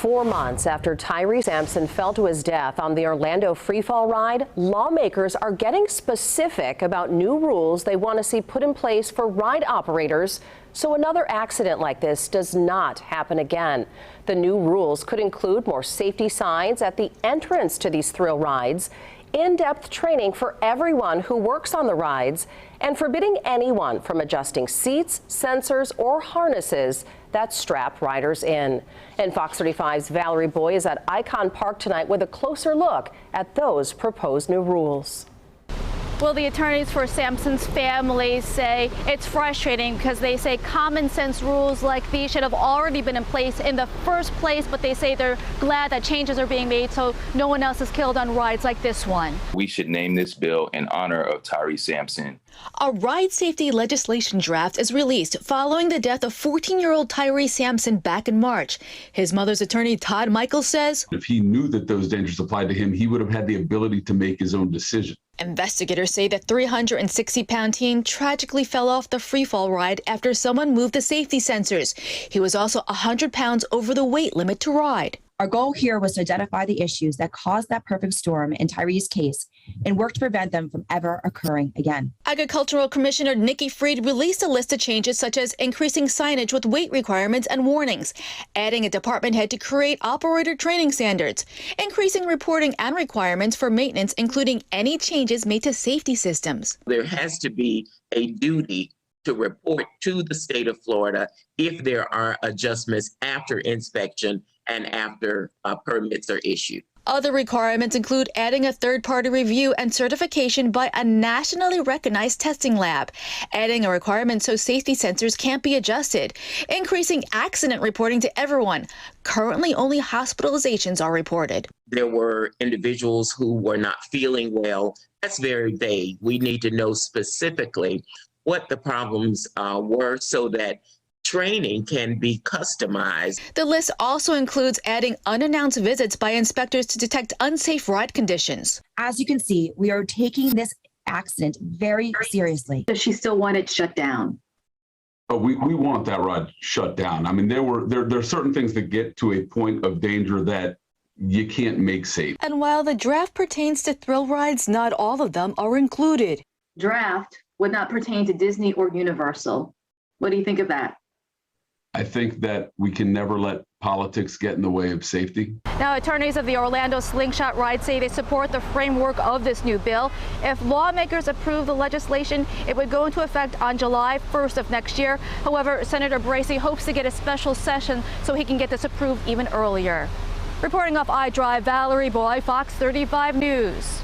4 months after Tyre Sampson fell to his death on the Orlando freefall ride, lawmakers are getting specific about new rules they want to see put in place for ride operators so another accident like this does not happen again. The new rules could include more safety signs at the entrance to these thrill rides, in-depth training for everyone who works on the rides, and forbidding anyone from adjusting seats, sensors, or harnesses that strap riders in. And Fox 35's Valerie Boy is at Icon Park tonight with a closer look at those proposed new rules. Well, the attorneys for Sampson's family say it's frustrating because they say common sense rules like these should have already been in place in the first place, but they say they're glad that changes are being made so no one else is killed on rides like this one. We should name this bill in honor of Tyre Sampson. A ride safety legislation draft is released following the death of 14-year-old Tyre Sampson back in March. His mother's attorney, Todd Michaels, says if he knew that those dangers applied to him, he would have had the ability to make his own decision. Investigators say the 360-pound teen tragically fell off the freefall ride after someone moved the safety sensors. He was also 100 pounds over the weight limit to ride. Our goal here was to identify the issues that caused that perfect storm in Tyre's case and work to prevent them from ever occurring again. Agricultural Commissioner Nikki Fried released a list of changes such as increasing signage with weight requirements and warnings, adding a department head to create operator training standards, increasing reporting and requirements for maintenance, including any changes made to safety systems. There has to be a duty to report to the state of Florida if there are adjustments after inspection and after permits are issued. Other requirements include adding a third-party review and certification by a nationally recognized testing lab, adding a requirement so safety sensors can't be adjusted, increasing accident reporting to everyone. Currently, only hospitalizations are reported. There were individuals who were not feeling well. That's very vague. We need to know specifically what the problems were so that training can be customized. The list also includes adding unannounced visits by inspectors to detect unsafe ride conditions. As you can see, we are taking this accident very seriously. Does she still want it shut down? Oh, we want that ride shut down. I mean, there are certain things that get to a point of danger that you can't make safe. And while the draft pertains to thrill rides, not all of them are included. Draft would not pertain to Disney or Universal. What do you think of that? I think that we can never let politics get in the way of safety. Now, attorneys of the Orlando Slingshot ride say they support the framework of this new bill. If lawmakers approve the legislation, it would go into effect on July 1st of next year. However, Senator Bracey hopes to get a special session so he can get this approved even earlier. Reporting off iDrive, Valerie Boy, Fox 35 News.